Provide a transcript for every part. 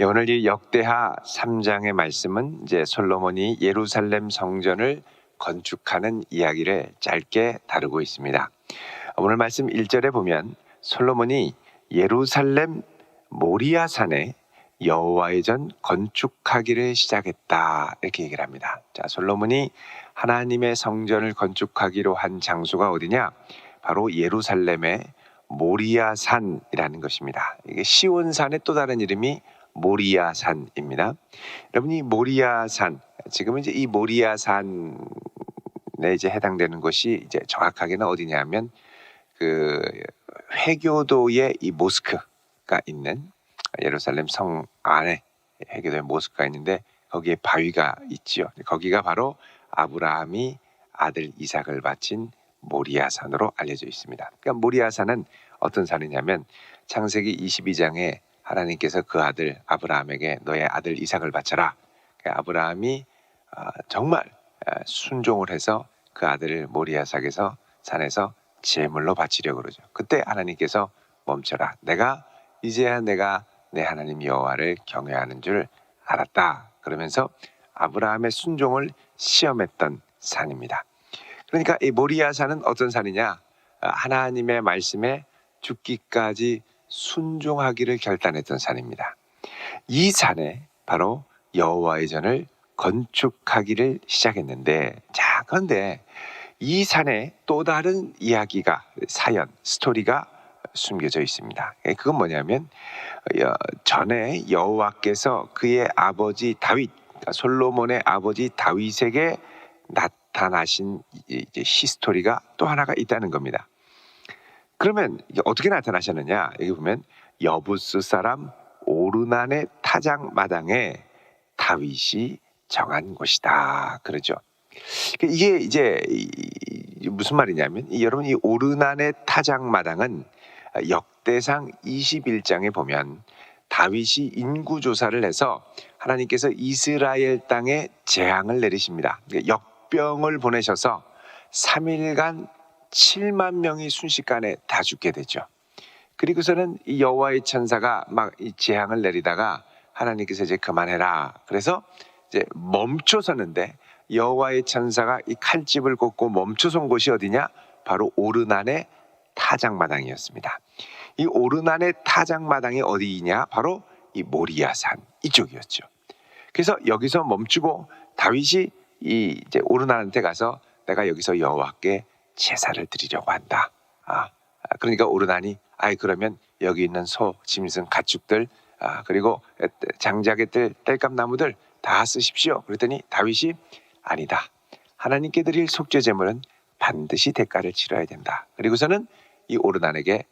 예, 오늘 이 역대하 3장의 말씀은 이제 솔로몬이 예루살렘 성전을 건축하는 이야기를 짧게 다루고 있습니다. 오늘 말씀 1절에 보면 솔로몬이 예루살렘 모리아산에 여호와의 전 건축하기를 시작했다 이렇게 얘기를 합니다. 자, 솔로몬이 하나님의 성전을 건축하기로 한 장소가 어디냐? 바로 예루살렘의 모리아산이라는 것입니다. 이게 시온산의 또 다른 이름이 모리아산입니다. 여러분이 모리아산, 지금 이제 이 모리아산에 이제 해당되는 곳이 이제 정확하게는 어디냐면 그 회교도의 이 모스크가 있는 예루살렘 성 안에 회교도의 모스크가 있는데 거기에 바위가 있지요. 거기가 바로 아브라함이 아들 이삭을 바친 모리아산으로 알려져 있습니다. 그러니까 모리아산은 어떤 산이냐면 창세기 22장에 하나님께서 그 아들 아브라함에게 너의 아들 이삭을 바쳐라. 아브라함이 정말 순종을 해서 그 아들을 모리아산에서 산에서 제물로 바치려고 그러죠. 그때 하나님께서 멈춰라. 이제야 내가 내 하나님 여호와를 경외하는 줄 알았다. 그러면서 아브라함의 순종을 시험했던 산입니다. 그러니까 이 모리아산은 어떤 산이냐? 하나님의 말씀에 죽기까지 순종하기를 결단했던 산입니다. 이 산에 바로 여호와의 전을 건축하기를 시작했는데, 자, 그런데 이 산에 또 다른 이야기가, 사연, 스토리가 숨겨져 있습니다. 그건 뭐냐면 전에 여호와께서 그의 아버지 다윗, 그러니까 솔로몬의 아버지 다윗에게 나타나신 이제 히스토리가 또 하나가 있다는 겁니다. 그러면 어떻게 나타나셨느냐? 여기 보면 여부스 사람 오르난의 타작마당에 다윗이 정한 곳이다. 그러죠. 이게 이제 무슨 말이냐면 여러분 이 오르난의 타작마당은 역대상 21장에 보면 다윗이 인구조사를 해서 하나님께서 이스라엘 땅에 재앙을 내리십니다. 역병을 보내셔서 3일간 7만 명이 순식간에 다 죽게 되죠. 그리고서는 이 여호와의 천사가 막 이 재앙을 내리다가 하나님께서 이제 그만해라. 그래서 이제 멈춰섰는데 여호와의 천사가 이 칼집을 꽂고 멈춰선 곳이 어디냐? 바로 오르난의 타작마당이었습니다. 이 오르난의 타작마당이 어디냐? 바로 이 모리아산 이쪽이었죠. 그래서 여기서 멈추고 다윗이 이 이제 오르난한테 가서 내가 여기서 여호와께 제사를 드리려고 한다. 그러니까 오르난이 그러면 여기 있는 소, 짐승, 가축들 그리고 장작의 땔감나무들 다 쓰십시오. 그랬더니 다윗이 아니다. 하나님께 드릴 속죄 제물은 반드시 대가를 치러야 된다. 그리고서는 이 오르난에게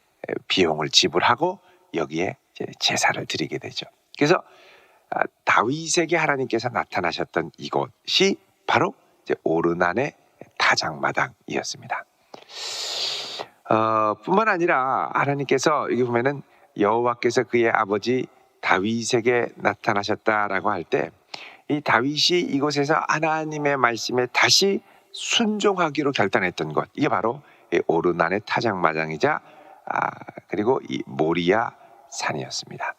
비용을 지불하고 여기에 제사를 드리게 되죠. 그래서 다윗에게 하나님께서 나타나셨던 이곳이 바로 이제 오르난의 타작마당이었습니다. 뿐만 아니라 하나님께서 여기 보면은 여호와께서 그의 아버지 다윗에게 나타나셨다라고 할 때 이 다윗이 이곳에서 하나님의 말씀에 다시 순종하기로 결단했던 것, 이게 바로 오르난의 타작마당이자 그리고 이 모리아 산이었습니다.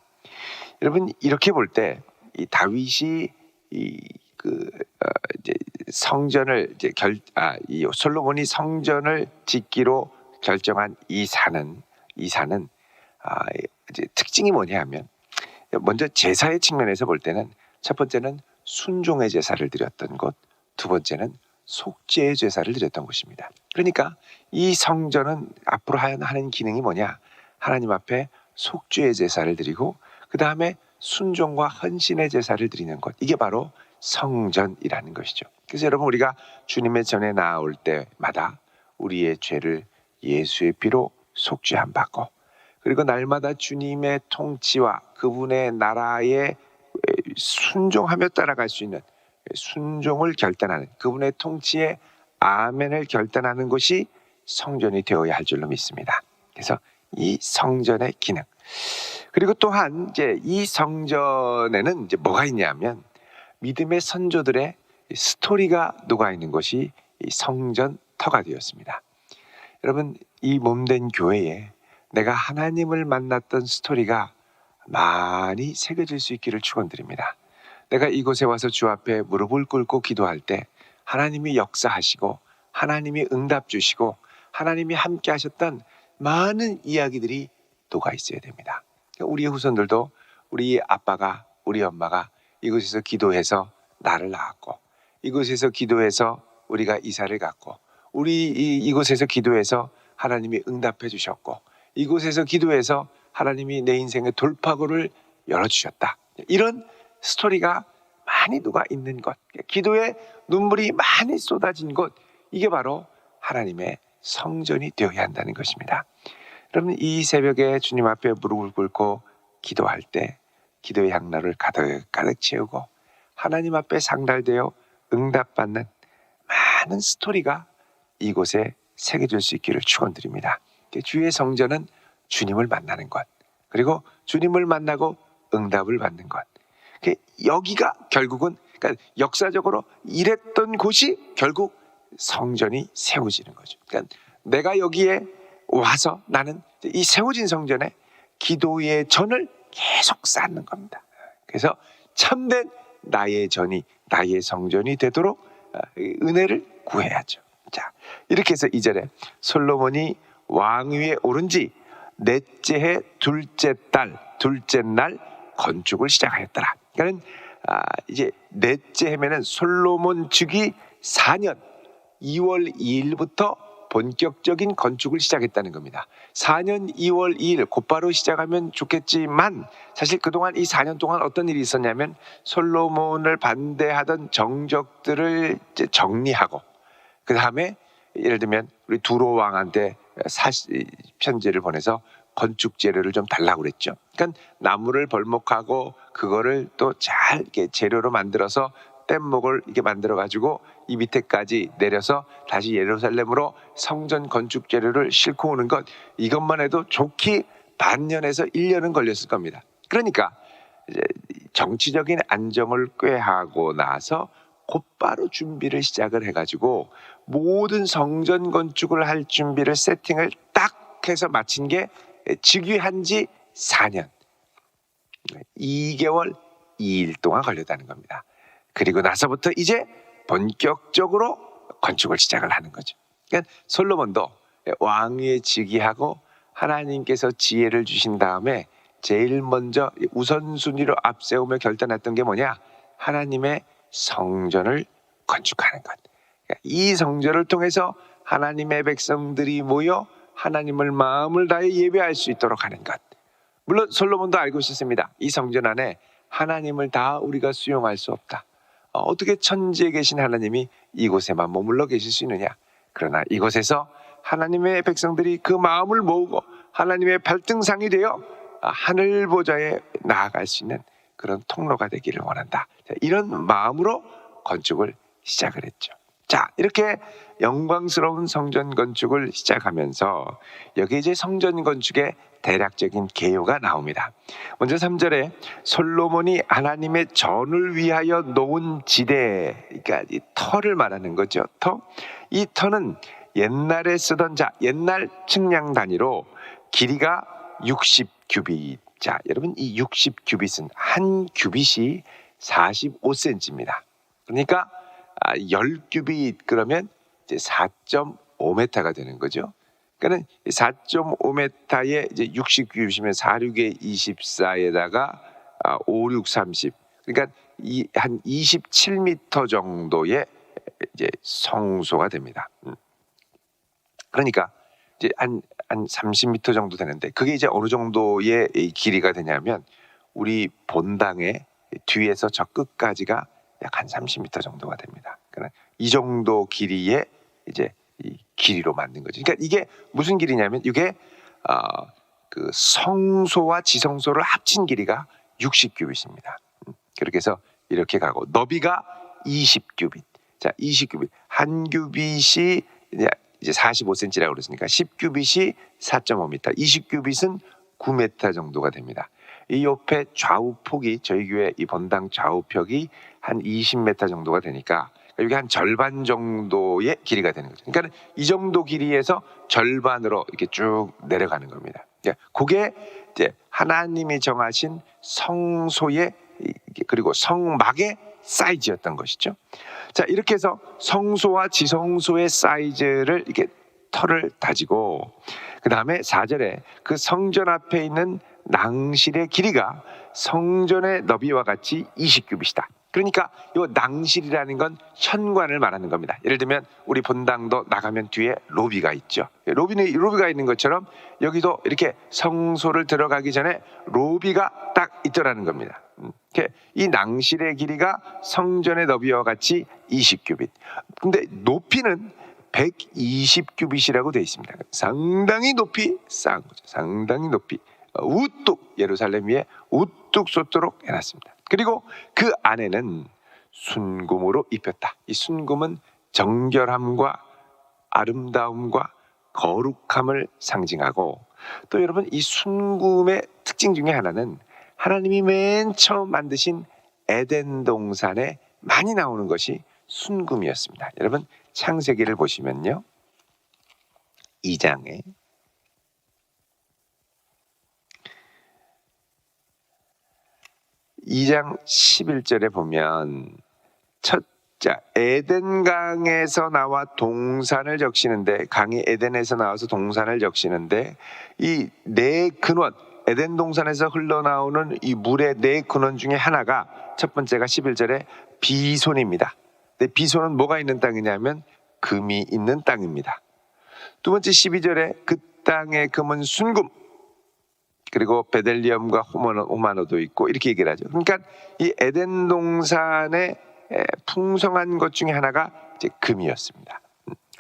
여러분 이렇게 볼 때 이 다윗이 이제 성전을 이 솔로몬이 성전을 짓기로 결정한 이 산은 이제 특징이 뭐냐하면 먼저 제사의 측면에서 볼 때는 첫 번째는 순종의 제사를 드렸던 곳, 두 번째는 속죄의 제사를 드렸던 곳입니다. 그러니까 이 성전은 앞으로 하는 기능이 뭐냐? 하나님 앞에 속죄의 제사를 드리고 그 다음에 순종과 헌신의 제사를 드리는 것, 이게 바로 성전이라는 것이죠. 그래서 여러분 우리가 주님의 전에 나아올 때마다 우리의 죄를 예수의 피로 속죄함 받고 그리고 날마다 주님의 통치와 그분의 나라에 순종하며 따라갈 수 있는 순종을 결단하는 그분의 통치에 아멘을 결단하는 것이 성전이 되어야 할 줄로 믿습니다. 그래서 이 성전의 기능, 그리고 또한 이제 이 성전에는 이제 뭐가 있냐면 믿음의 선조들의 스토리가 녹아 있는 것이 이 성전터가 되었습니다. 여러분 이 몸된 교회에 내가 하나님을 만났던 스토리가 많이 새겨질 수 있기를 축원드립니다. 내가 이곳에 와서 주 앞에 무릎을 꿇고 기도할 때 하나님이 역사하시고 하나님이 응답 주시고 하나님이 함께 하셨던 많은 이야기들이 녹아 있어야 됩니다. 우리 후손들도 우리 아빠가 우리 엄마가 이곳에서 기도해서 나를 낳았고 이곳에서 기도해서 우리가 이사를 갔고 이곳에서 기도해서 하나님이 응답해 주셨고 이곳에서 기도해서 하나님이 내 인생의 돌파구를 열어주셨다. 이런 스토리가 많이 녹아 있는 것, 기도에 눈물이 많이 쏟아진 곳, 이게 바로 하나님의 성전이 되어야 한다는 것입니다. 여러분, 이 새벽에 주님 앞에 무릎을 꿇고 기도할 때 기도의 향로를 가득 채우고 하나님 앞에 상달되어 응답받는 많은 스토리가 이곳에 새겨질 수 있기를 축원드립니다. 주의 성전은 주님을 만나는 것, 그리고 주님을 만나고 응답을 받는 것. 여기가 결국은, 그러니까 역사적으로 이랬던 곳이 결국 성전이 세워지는 거죠. 그러니까 내가 여기에 와서 나는 이 세워진 성전에 기도의 전을 계속 쌓는 겁니다. 그래서 참된 나의 전이, 나의 성전이 되도록 은혜를 구해야죠. 자, 이렇게 해서 2절에 솔로몬이 왕위에 오른 지 넷째 해 둘째 날 건축을 시작하였더라. 그러니까 이제 넷째 해면은 솔로몬 즉위 4년 2월 2일부터 본격적인 건축을 시작했다는 겁니다. 4년 2월 2일 곧바로 시작하면 좋겠지만 사실 그동안 이 4년 동안 어떤 일이 있었냐면 솔로몬을 반대하던 정적들을 이제 정리하고, 그 다음에 예를 들면 우리 두로 왕한테 편지를 보내서 건축 재료를 좀 달라고 그랬죠. 그러니까 나무를 벌목하고 그거를 또 잘 이렇게 재료로 만들어서 뗏목을 이렇게 만들어 가지고 이 밑에까지 내려서 다시 예루살렘으로 성전 건축 재료를 싣고 오는 것, 이것만 해도 좋게 반년에서 1년은 걸렸을 겁니다. 그러니까 이제 정치적인 안정을 꾀하고 나서 곧바로 준비를 시작을 해가지고 모든 성전 건축을 할 준비를 세팅을 딱 해서 마친 게 즉위한 지 4년 2개월 2일 동안 걸렸다는 겁니다. 그리고 나서부터 이제 본격적으로 건축을 시작을 하는 거죠. 그러니까 솔로몬도 왕위에 즉위하고 하나님께서 지혜를 주신 다음에 제일 먼저 우선순위로 앞세우며 결단했던 게 뭐냐? 하나님의 성전을 건축하는 것. 그러니까 이 성전을 통해서 하나님의 백성들이 모여 하나님을 마음을 다해 예배할 수 있도록 하는 것. 물론 솔로몬도 알고 있었습니다. 이 성전 안에 하나님을 다 우리가 수용할 수 없다. 어떻게 천지에 계신 하나님이 이곳에만 머물러 계실 수 있느냐? 그러나 이곳에서 하나님의 백성들이 그 마음을 모으고 하나님의 발등상이 되어 하늘 보좌에 나아갈 수 있는 그런 통로가 되기를 원한다. 이런 마음으로 건축을 시작을 했죠. 자, 이렇게 영광스러운 성전 건축을 시작하면서 여기 이제 성전 건축의 대략적인 개요가 나옵니다. 먼저 3절에 솔로몬이 하나님의 전을 위하여 놓은 지대, 그러니까 이 터를 말하는 거죠. 터. 이 터는 옛날에 쓰던 옛날 측량 단위로 길이가 60규빗. 자, 여러분 이 60규빗은 한 규빗이 45cm입니다. 그러니까 10규빗 그러면 이제 4.5m가 되는 거죠. 그러니까 4.5m에 이제 60규빗이면 4, 6에 24에다가 5, 6, 30. 그러니까 한 27m 정도의 이제 성소가 됩니다. 그러니까 이제 한 30m 정도 되는데 그게 이제 어느 정도의 길이가 되냐면 우리 본당의 뒤에서 저 끝까지가 약 한 30m 정도가 됩니다. 그러니까 이 정도 길이의 이제 이 길이로 만든 거죠. 그러니까 이게 무슨 길이냐면 이게 그 성소와 지성소를 합친 길이가 60규빗입니다. 그렇게 해서 이렇게 가고 너비가 20규빗. 자, 20규빗. 한 규빗이 이제 45cm라고 그랬으니까 10규빗이 4.5m, 20규빗은 9m 정도가 됩니다. 이 옆에 좌우폭이 저희 교회 이 본당 좌우폭이 한 20m 정도가 되니까 여기 한 절반 정도의 길이가 되는 거죠. 그러니까 이 정도 길이에서 절반으로 이렇게 쭉 내려가는 겁니다. 그게 이제 하나님이 정하신 성소의 그리고 성막의 사이즈였던 것이죠. 자, 이렇게 해서 성소와 지성소의 사이즈를 이렇게 털을 다지고, 그 다음에 4절에 그 성전 앞에 있는 낭실의 길이가 성전의 너비와 같이 20규빗이다. 그러니까 이 낭실이라는 건 현관을 말하는 겁니다. 예를 들면 우리 본당도 나가면 뒤에 로비가 있죠. 로비가 있는 것처럼 여기도 이렇게 성소를 들어가기 전에 로비가 딱 있더라는 겁니다. 이 낭실의 길이가 성전의 너비와 같이 20규빗. 근데 높이는 120규빗이라고 되어 있습니다. 상당히 높이 쌓은 거죠. 상당히 높이 우뚝 예루살렘 위에 우뚝 솟도록 해놨습니다. 그리고 그 안에는 순금으로 입혔다. 이 순금은 정결함과 아름다움과 거룩함을 상징하고, 또 여러분 이 순금의 특징 중에 하나는 하나님이 맨 처음 만드신 에덴 동산에 많이 나오는 것이 순금이었습니다. 여러분 창세기를 보시면요, 2장 11절에 보면 에덴강에서 나와 동산을 적시는데, 강이 에덴에서 나와서 동산을 적시는데 이 네 근원, 에덴 동산에서 흘러나오는 이 물의 네 근원 중에 하나가, 첫 번째가 11절에 비손입니다. 근데 비손은 뭐가 있는 땅이냐면 금이 있는 땅입니다. 두 번째 12절에 그 땅의 금은 순금, 그리고 베델리엄과 호마노도 있고, 이렇게 얘기를 하죠. 그러니까 이 에덴 동산의 풍성한 것 중에 하나가 이제 금이었습니다.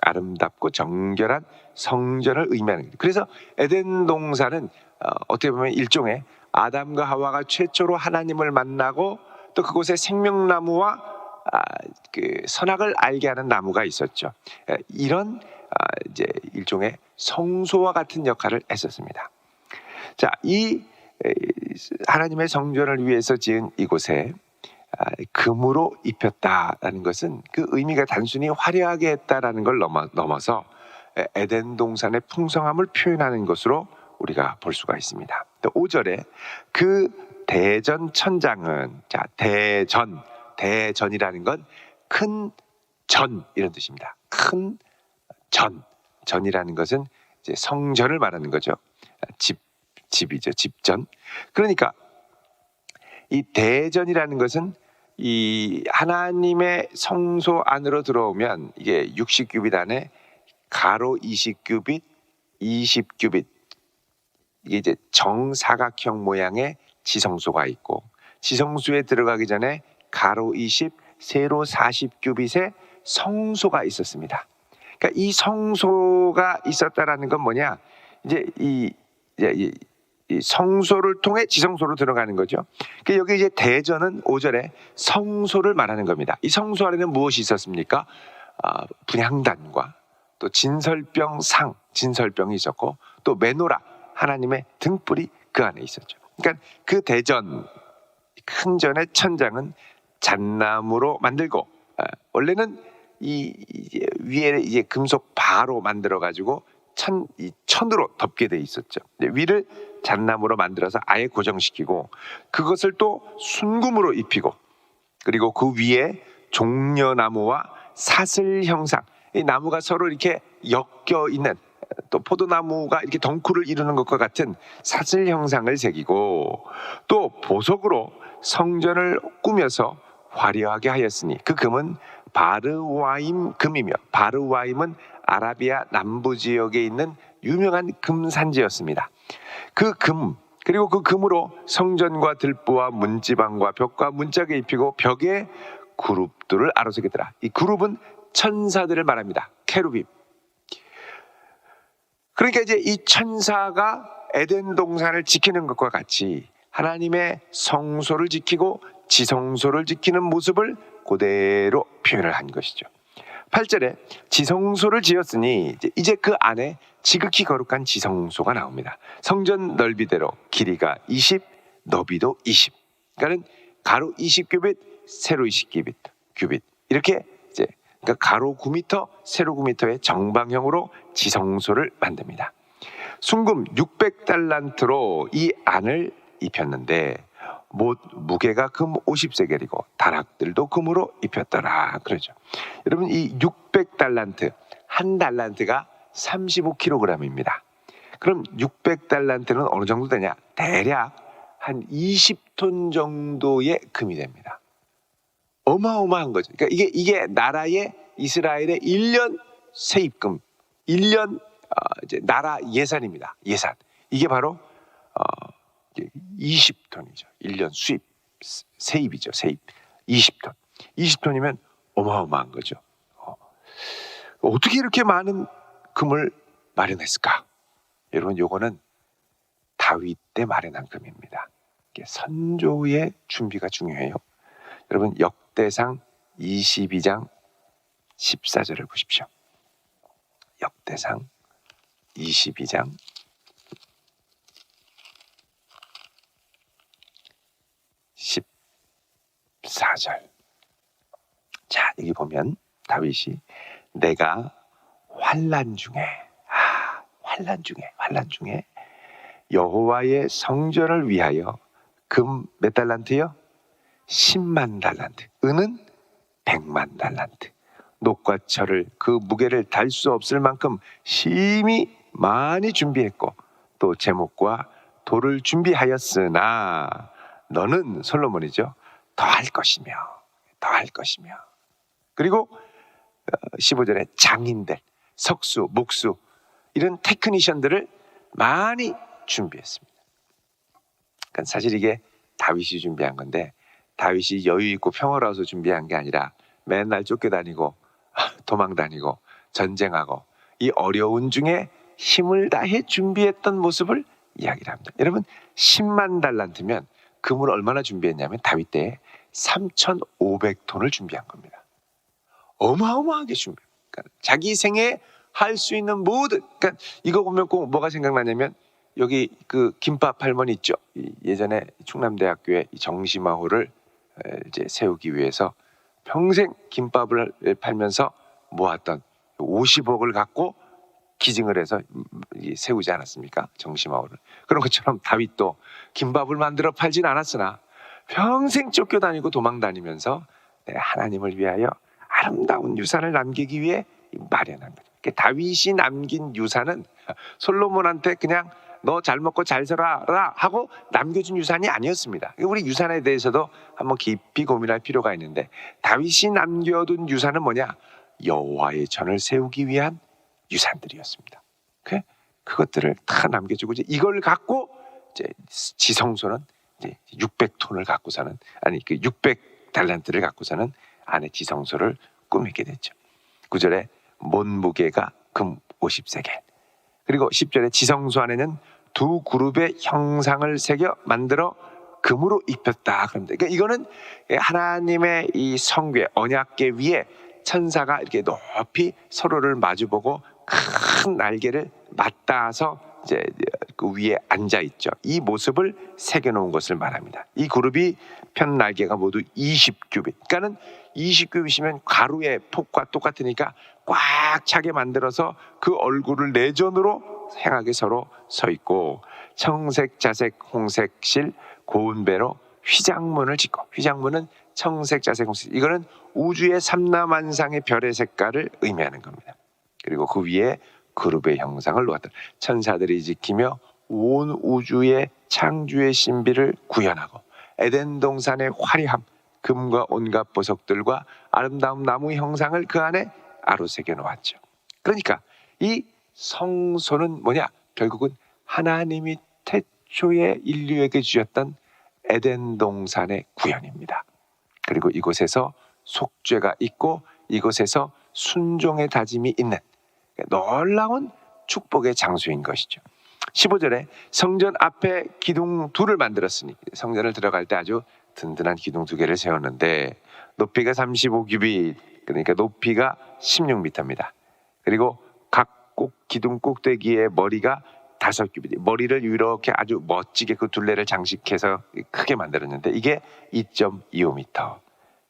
아름답고 정결한 성전을 의미하는 거죠. 그래서 에덴 동산은 어떻게 보면 일종의 아담과 하와가 최초로 하나님을 만나고, 또 그곳에 생명나무와 그 선악을 알게 하는 나무가 있었죠. 이런 이제 일종의 성소와 같은 역할을 했었습니다. 자, 이 하나님의 성전을 위해서 지은 이곳에 금으로 입혔다라는 것은 그 의미가 단순히 화려하게 했다라는 걸 넘어서 에덴 동산의 풍성함을 표현하는 것으로 우리가 볼 수가 있습니다. 또 5절에 그 대전 천장은, 자, 대전이라는 건 큰 전, 이런 뜻입니다. 큰 전이라는 것은 이제 성전을 말하는 거죠. 집이죠. 집전. 그러니까 이 대전이라는 것은 이 하나님의 성소 안으로 들어오면 이게 60규빗 안에 가로 20규빗, 20규빗, 이게 이제 정사각형 모양의 지성소가 있고, 지성소에 들어가기 전에 가로 20, 세로 40규빗의 성소가 있었습니다. 그러니까 이 성소가 있었다라는 건 뭐냐? 이제 이 성소를 통해 지성소로 들어가는 거죠. 그러니까 여기 이제 대전은 5절에 성소를 말하는 겁니다. 이 성소 안에는 무엇이 있었습니까? 분향단과 또 진설병이 있었고, 또 메노라, 하나님의 등불이 그 안에 있었죠. 그러니까 그 대전, 큰 전의 천장은 잣나무로 만들고, 원래는 이 위에 이제 금속 바로 만들어 가지고 천으로 덮게 돼 있었죠. 위를 잣나무로 만들어서 아예 고정시키고, 그것을 또 순금으로 입히고, 그리고 그 위에 종려나무와 사슬 형상, 이 나무가 서로 이렇게 엮여 있는, 또 포도나무가 이렇게 덩쿨을 이루는 것과 같은 사슬 형상을 새기고, 또 보석으로 성전을 꾸며서 화려하게 하였으니 그 금은 바르와임 금이며, 바르와임은 아라비아 남부 지역에 있는 유명한 금산지였습니다. 그 금, 그리고 그 금으로 성전과 들보와 문지방과 벽과 문짝에 입히고 벽에 그룹들을 아로새기더라. 이 그룹은 천사들을 말합니다. 케루빔. 그러니까 이제 이 천사가 에덴 동산을 지키는 것과 같이 하나님의 성소를 지키고 지성소를 지키는 모습을 그대로 표현을 한 것이죠. 8절에 지성소를 지었으니 이제 그 안에 지극히 거룩한 지성소가 나옵니다. 성전 넓이대로 길이가 20, 너비도 20. 그러니까 가로 20규빗, 세로 20규빗, 이렇게 이제 그러니까 가로 9m, 세로 9m의 정방형으로 지성소를 만듭니다. 순금 600달란트로 이 안을 입혔는데 무게가 금 50세겔이고 다락들도 금으로 입혔더라 그러죠. 여러분, 이 600달란트, 한 달란트가 35kg입니다. 그럼 600달란트는 어느 정도 되냐? 대략 한 20톤 정도의 금이 됩니다. 어마어마한 거죠. 그러니까 이게 나라의 이스라엘의 1년 세입금, 1년 이제 나라 예산입니다. 예산. 이게 바로 20톤이죠. 1년 수입, 세입이죠. 세입. 20톤. 20톤이면 어마어마한 거죠. 어떻게 이렇게 많은 금을 마련했을까? 여러분, 요거는 다윗 때 마련한 금입니다. 선조의 준비가 중요해요. 여러분, 역대상 22장 14절을 보십시오. 역대상 22장 14절. 자, 여기 보면 다윗이 내가 환난 중에 여호와의 성전을 위하여 금 몇 달란트요? 10만 달란트, 은은 100만 달란트, 녹과 철을 그 무게를 달 수 없을 만큼 심히 많이 준비했고 또 제목과 돌을 준비하였으나 너는, 솔로몬이죠, 더할 것이며 그리고 15절에 장인들, 석수, 목수 이런 테크니션들을 많이 준비했습니다. 그러니까 사실 이게 다윗이 준비한 건데 다윗이 여유 있고 평화로워서 준비한 게 아니라 맨날 쫓겨다니고 도망다니고 전쟁하고 이 어려운 중에 힘을 다해 준비했던 모습을 이야기를 합니다. 여러분, 10만 달란트면 금을 얼마나 준비했냐면 다윗 때에 3,500톤을 준비한 겁니다. 어마어마하게 준비해요. 그러니까 자기 생에 할 수 있는 모든, 그러니까 이거 보면 꼭 뭐가 생각나냐면 여기 그 김밥 할머니 있죠. 예전에 충남대학교에 정시마호를 이제 세우기 위해서 평생 김밥을 팔면서 모았던 50억을 갖고 기증을 해서 세우지 않았습니까? 정시마호를. 그런 것처럼 다윗도 김밥을 만들어 팔진 않았으나 평생 쫓겨다니고 도망다니면서 하나님을 위하여 아름다운 유산을 남기기 위해 마련한 거죠. 다윗이 남긴 유산은 솔로몬한테 그냥 너 잘 먹고 잘 살아라 하고 남겨준 유산이 아니었습니다. 우리 유산에 대해서도 한번 깊이 고민할 필요가 있는데 다윗이 남겨둔 유산은 뭐냐? 여호와의 전을 세우기 위한 유산들이었습니다. 그것들을 다 남겨주고 이걸 갖고 이제 지성소는 이제 600톤을 갖고서는, 아니 그 600달란트를 갖고서는 안에 지성소를 꾸미게 됐죠. 9절에 못무게가 금 50세겔. 그리고 10절에 지성소 안에는 두 그룹의 형상을 새겨 만들어 금으로 입혔다. 그러니까 이거는 하나님의 이 성궤, 언약궤 위에 천사가 이렇게 높이 서로를 마주보고 큰 날개를 맞닿아서 이제 그 위에 앉아 있죠. 이 모습을 새겨 놓은 것을 말합니다. 이 그룹이 편 날개가 모두 20규빗. 그러니까는 20규빗이면 가루의 폭과 똑같으니까 꽉 차게 만들어서 그 얼굴을 내전으로 향하게 서로 서 있고 청색, 자색, 홍색 실 고운 배로 휘장문을 짓고, 휘장문은 청색, 자색, 홍색, 이거는 우주의 삼라만상의 별의 색깔을 의미하는 겁니다. 그리고 그 위에 그룹의 형상을 놓았다. 천사들이 지키며 온 우주의 창조의 신비를 구현하고 에덴 동산의 화려함, 금과 온갖 보석들과 아름다운 나무 형상을 그 안에 아로새겨 놓았죠. 그러니까 이 성소는 뭐냐? 결국은 하나님이 태초에 인류에게 주셨던 에덴 동산의 구현입니다. 그리고 이곳에서 속죄가 있고 이곳에서 순종의 다짐이 있는 놀라운 축복의 장소인 것이죠. 15절에 성전 앞에 기둥 둘을 만들었으니, 성전을 들어갈 때 아주 든든한 기둥 2개를 세웠는데 높이가 35규빗, 그러니까 높이가 16m입니다. 그리고 각 기둥 꼭대기의 머리가 5규빗, 머리를 이렇게 아주 멋지게 그 둘레를 장식해서 크게 만들었는데 이게 2.25m.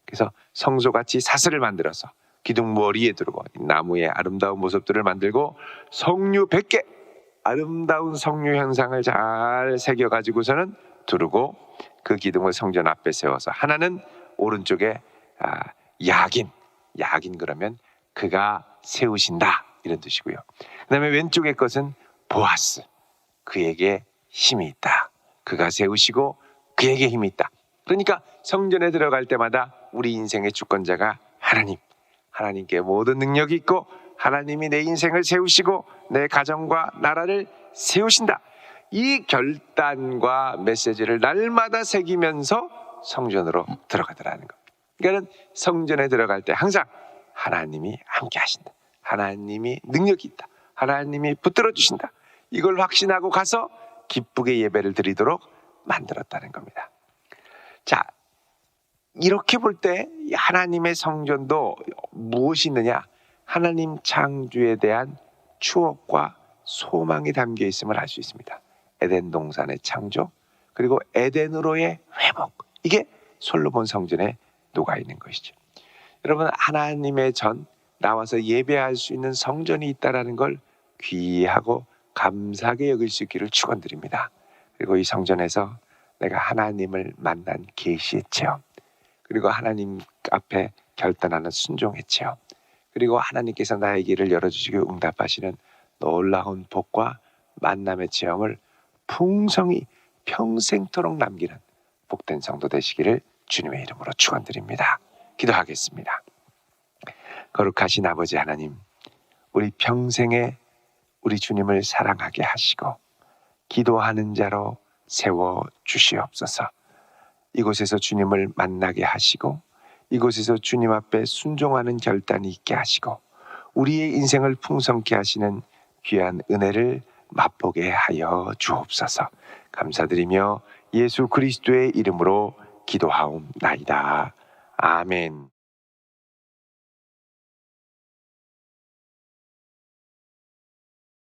그래서 성소같이 사슬을 만들어서 기둥 머리에 두르고 나무의 아름다운 모습들을 만들고 석류 100개 아름다운 석류 형상을 잘 새겨가지고서는 두르고 그 기둥을 성전 앞에 세워서 하나는 오른쪽에 야긴 그러면 그가 세우신다 이런 뜻이고요. 그 다음에 왼쪽의 것은 보아스, 그에게 힘이 있다. 그가 세우시고 그에게 힘이 있다. 그러니까 성전에 들어갈 때마다 우리 인생의 주권자가 하나님께 모든 능력이 있고 하나님이 내 인생을 세우시고 내 가정과 나라를 세우신다. 이 결단과 메시지를 날마다 새기면서 성전으로 들어가더라는 것. 그러니까 성전에 들어갈 때 항상 하나님이 함께 하신다. 하나님이 능력이 있다. 하나님이 붙들어 주신다. 이걸 확신하고 가서 기쁘게 예배를 드리도록 만들었다는 겁니다. 자, 이렇게 볼 때 하나님의 성전도 무엇이 있느냐? 하나님 창조에 대한 추억과 소망이 담겨 있음을 알 수 있습니다. 에덴 동산의 창조, 그리고 에덴으로의 회복. 이게 솔로몬 성전에 녹아 있는 것이죠. 여러분, 하나님의 전, 나와서 예배할 수 있는 성전이 있다는 걸 귀하고 감사하게 여길 수 있기를 축원드립니다. 그리고 이 성전에서 내가 하나님을 만난 계시의 체험, 그리고 하나님 앞에 결단하는 순종의 체험, 그리고 하나님께서 나의 길을 열어주시고 응답하시는 놀라운 복과 만남의 체험을 풍성히 평생토록 남기는 복된 성도 되시기를 주님의 이름으로 축원드립니다. 기도하겠습니다. 거룩하신 아버지 하나님, 우리 평생에 우리 주님을 사랑하게 하시고 기도하는 자로 세워 주시옵소서. 이곳에서 주님을 만나게 하시고 이곳에서 주님 앞에 순종하는 결단이 있게 하시고 우리의 인생을 풍성케 하시는 귀한 은혜를 맛보게 하여 주옵소서. 감사드리며 예수 그리스도의 이름으로 기도하옵나이다. 아멘.